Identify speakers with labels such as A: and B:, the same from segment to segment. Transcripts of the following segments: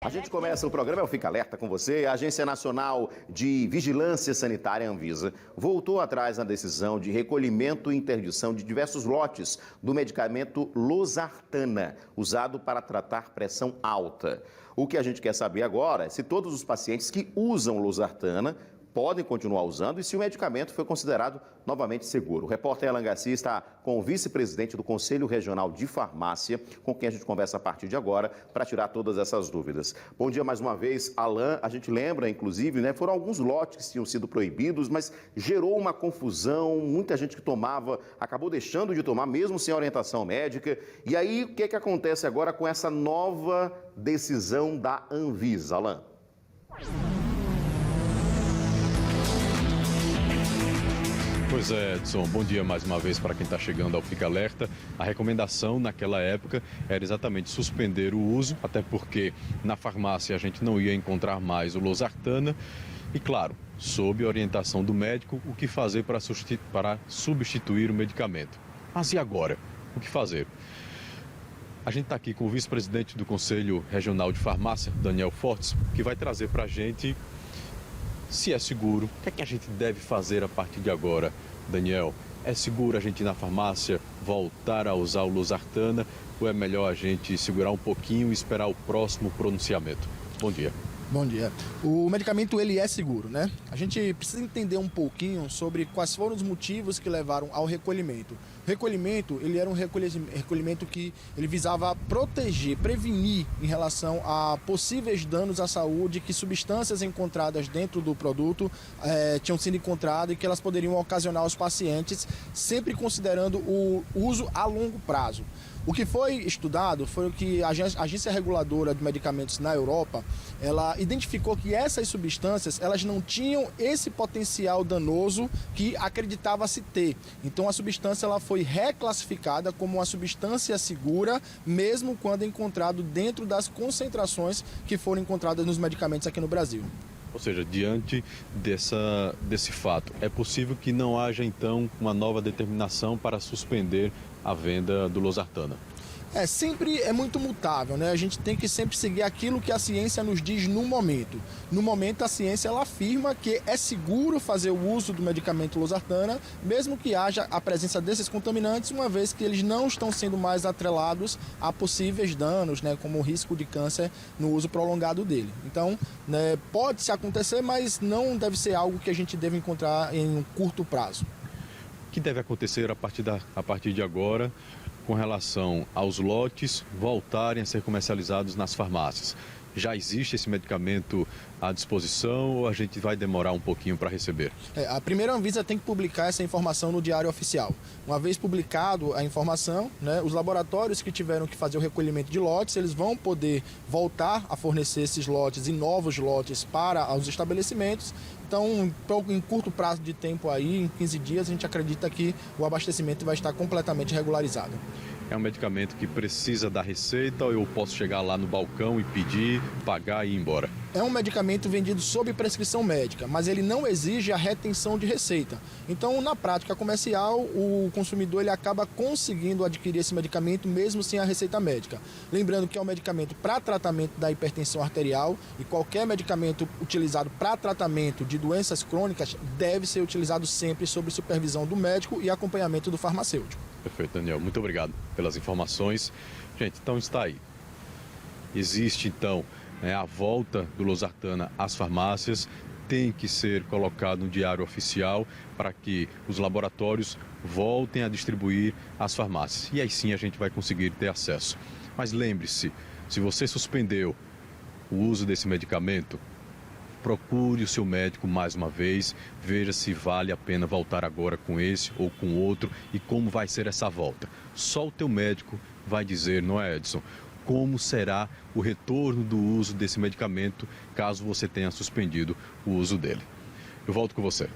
A: A gente começa o programa, eu Fico Alerta com você. A Agência Nacional de Vigilância Sanitária, Anvisa, voltou atrás na decisão de recolhimento e interdição de diversos lotes do medicamento losartana, usado para tratar pressão alta. O que a gente quer saber agora é se todos os pacientes que usam losartana podem continuar usando e se o medicamento foi considerado novamente seguro. O repórter Alan Garcia está com o vice-presidente do Conselho Regional de Farmácia, com quem a gente conversa a partir de agora, para tirar todas essas dúvidas. Bom dia mais uma vez, Alan. A gente lembra, inclusive, foram alguns lotes que tinham sido proibidos, mas gerou uma confusão, muita gente que tomava, acabou deixando de tomar, mesmo sem orientação médica. E aí, o que é que acontece agora com essa nova decisão da Anvisa, Alan?
B: Pois é, Edson, bom dia mais uma vez para quem está chegando ao Fica Alerta. A recomendação naquela época era exatamente suspender o uso, até porque na farmácia a gente não ia encontrar mais o losartana e, claro, sob a orientação do médico, o que fazer para substituir o medicamento. Mas e agora? O que fazer? A gente está aqui com o vice-presidente do Conselho Regional de Farmácia, Daniel Fortes, que vai trazer para a gente se é seguro, o que é que a gente deve fazer a partir de agora. Daniel, é seguro a gente ir na farmácia voltar a usar o losartana ou é melhor a gente segurar um pouquinho e esperar o próximo pronunciamento? Bom dia.
C: Bom dia. O medicamento ele é seguro, né? A gente precisa entender um pouquinho sobre quais foram os motivos que levaram ao recolhimento. O recolhimento, ele era um recolhimento que ele visava proteger, prevenir em relação a possíveis danos à saúde que substâncias encontradas dentro do produto tinham sido encontradas e que elas poderiam ocasionar aos pacientes, sempre considerando o uso a longo prazo. O que foi estudado foi que a Agência Reguladora de Medicamentos na Europa, ela identificou que essas substâncias, elas não tinham esse potencial danoso que acreditava-se ter. Então a substância ela foi reclassificada como uma substância segura, mesmo quando encontrado dentro das concentrações que foram encontradas nos medicamentos aqui no Brasil.
B: Ou seja, diante desse fato, é possível que não haja então uma nova determinação para suspender a venda do losartana?
C: Sempre é muito mutável, né? A gente tem que sempre seguir aquilo que a ciência nos diz no momento. No momento, a ciência ela afirma que é seguro fazer o uso do medicamento losartana, mesmo que haja a presença desses contaminantes, uma vez que eles não estão sendo mais atrelados a possíveis danos, né? Como o risco de câncer no uso prolongado dele. Então, pode-se acontecer, mas não deve ser algo que a gente deve encontrar em um curto prazo.
B: O que deve acontecer a partir de agora com relação aos lotes voltarem a ser comercializados nas farmácias? Já existe esse medicamento à disposição ou a gente vai demorar um pouquinho para receber?
C: A primeira Anvisa tem que publicar essa informação no Diário Oficial. Uma vez publicado a informação, os laboratórios que tiveram que fazer o recolhimento de lotes, eles vão poder voltar a fornecer esses lotes e novos lotes para os estabelecimentos. Então, em curto prazo de tempo aí, em 15 dias, a gente acredita que o abastecimento vai estar completamente regularizado.
B: É um medicamento que precisa da receita ou eu posso chegar lá no balcão e pedir, pagar e ir embora?
C: É um medicamento vendido sob prescrição médica, mas ele não exige a retenção de receita. Então, na prática comercial, o consumidor ele acaba conseguindo adquirir esse medicamento mesmo sem a receita médica. Lembrando que é um medicamento para tratamento da hipertensão arterial e qualquer medicamento utilizado para tratamento de doenças crônicas deve ser utilizado sempre sob supervisão do médico e acompanhamento do farmacêutico.
B: Perfeito, Daniel. Muito obrigado pelas informações. Gente, então está aí. Existe, então, a volta do losartana às farmácias. Tem que ser colocado no Diário Oficial para que os laboratórios voltem a distribuir às farmácias. E aí sim a gente vai conseguir ter acesso. Mas lembre-se, se você suspendeu o uso desse medicamento, procure o seu médico mais uma vez, veja se vale a pena voltar agora com esse ou com outro e como vai ser essa volta. Só o teu médico vai dizer, não é, Edson, como será o retorno do uso desse medicamento caso você tenha suspendido o uso dele. Eu volto com você.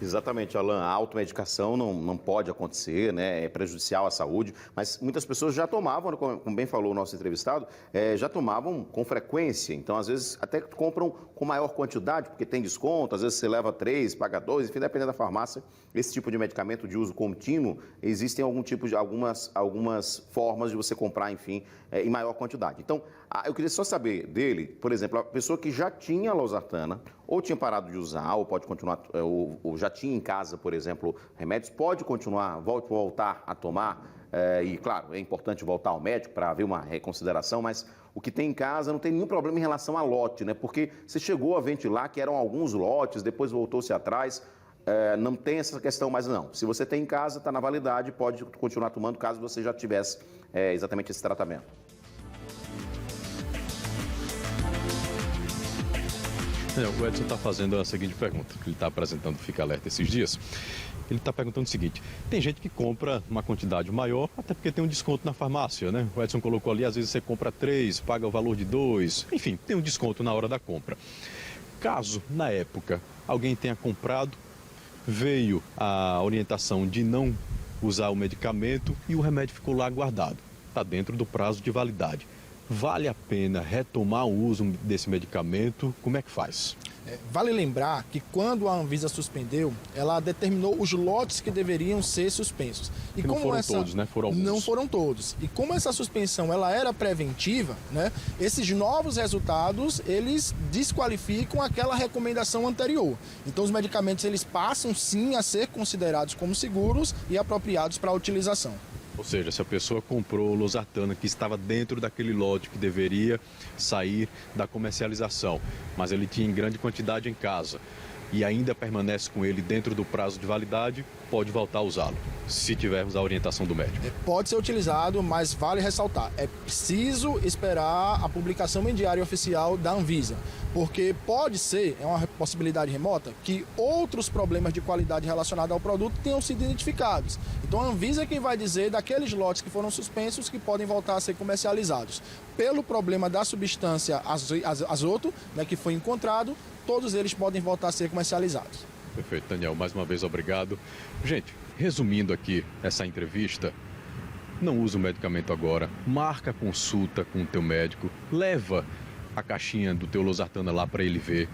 A: Exatamente, Alan. A automedicação não pode acontecer, né? É prejudicial à saúde, mas muitas pessoas já tomavam, como bem falou o nosso entrevistado, já tomavam com frequência. Então, às vezes, até compram com maior quantidade, porque tem desconto, às vezes você leva 3, paga 2, enfim, dependendo da farmácia. Esse tipo de medicamento de uso contínuo, existem algumas formas de você comprar, enfim, em maior quantidade. Então, eu queria só saber dele, por exemplo, a pessoa que já tinha losartana, ou tinha parado de usar, ou pode continuar, ou já tinha em casa, por exemplo, remédios, pode continuar, voltar a tomar, e claro, é importante voltar ao médico para haver uma reconsideração, mas o que tem em casa não tem nenhum problema em relação a lote, né? Porque você chegou a ventilar que eram alguns lotes, depois voltou-se atrás, não tem essa questão mais não. Se você tem em casa, está na validade, pode continuar tomando caso você já tivesse exatamente esse tratamento.
B: O Edson está fazendo a seguinte pergunta, que ele está apresentando o Fica Alerta esses dias. Ele está perguntando o seguinte: tem gente que compra uma quantidade maior, até porque tem um desconto na farmácia, né? O Edson colocou ali, às vezes você compra 3, paga o valor de 2, enfim, tem um desconto na hora da compra. Caso, na época, alguém tenha comprado, veio a orientação de não usar o medicamento e o remédio ficou lá guardado, está dentro do prazo de validade. Vale a pena retomar o uso desse medicamento? Como é que faz?
C: Vale lembrar que quando a Anvisa suspendeu, ela determinou os lotes que deveriam ser suspensos. E
B: que não foram todos, né? Foram alguns.
C: Não foram todos. E como essa suspensão ela era preventiva, né? Esses novos resultados, eles desqualificam aquela recomendação anterior. Então os medicamentos eles passam sim a ser considerados como seguros e apropriados para a utilização.
B: Ou seja, se a pessoa comprou losartana que estava dentro daquele lote que deveria sair da comercialização, mas ele tinha em grande quantidade em casa e ainda permanece com ele dentro do prazo de validade, pode voltar a usá-lo, se tivermos a orientação do médico.
C: Pode ser utilizado, mas vale ressaltar, é preciso esperar a publicação em diário oficial da Anvisa, porque pode ser, é uma possibilidade remota, que outros problemas de qualidade relacionados ao produto tenham sido identificados. Então a Anvisa é quem vai dizer daqueles lotes que foram suspensos que podem voltar a ser comercializados. Pelo problema da substância azoto, né, que foi encontrado, todos eles podem voltar a ser comercializados.
B: Perfeito, Daniel. Mais uma vez, obrigado. Gente, resumindo aqui essa entrevista, não usa o medicamento agora, marca a consulta com o teu médico, leva a caixinha do teu losartana lá para ele ver.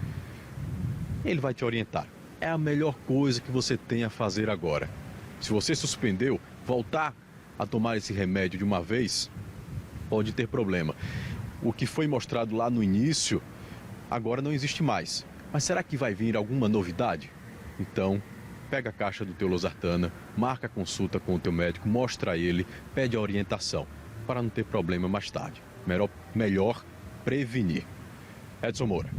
B: Ele vai te orientar. É a melhor coisa que você tem a fazer agora. Se você suspendeu, voltar a tomar esse remédio de uma vez, pode ter problema. O que foi mostrado lá no início, agora não existe mais. Mas será que vai vir alguma novidade? Então, pega a caixa do teu losartana, marca a consulta com o teu médico, mostra a ele, pede a orientação, para não ter problema mais tarde. Melhor prevenir. Edson Moura.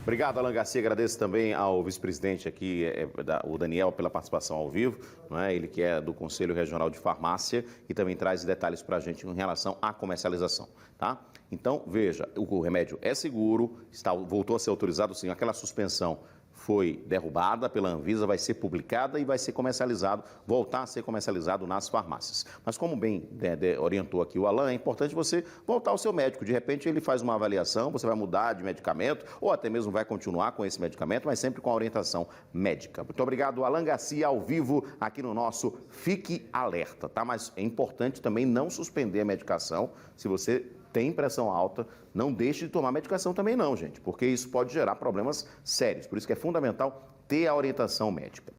A: Obrigado, Alan Garcia. Agradeço também ao vice-presidente aqui, o Daniel, pela participação ao vivo, não é? Ele que é do Conselho Regional de Farmácia e também traz detalhes para a gente em relação à comercialização, tá? Então, veja, o remédio é seguro, voltou a ser autorizado, sim, aquela suspensão foi derrubada pela Anvisa, vai ser publicada e vai ser comercializado, voltar a ser comercializado nas farmácias. Mas como bem orientou aqui o Alan, é importante você voltar ao seu médico. De repente ele faz uma avaliação, você vai mudar de medicamento ou até mesmo vai continuar com esse medicamento, mas sempre com a orientação médica. Muito obrigado, Alan Garcia, ao vivo aqui no nosso Fique Alerta, tá? Mas é importante também não suspender a medicação se você tem pressão alta, não deixe de tomar medicação também não, gente, porque isso pode gerar problemas sérios. Por isso que é fundamental ter a orientação médica.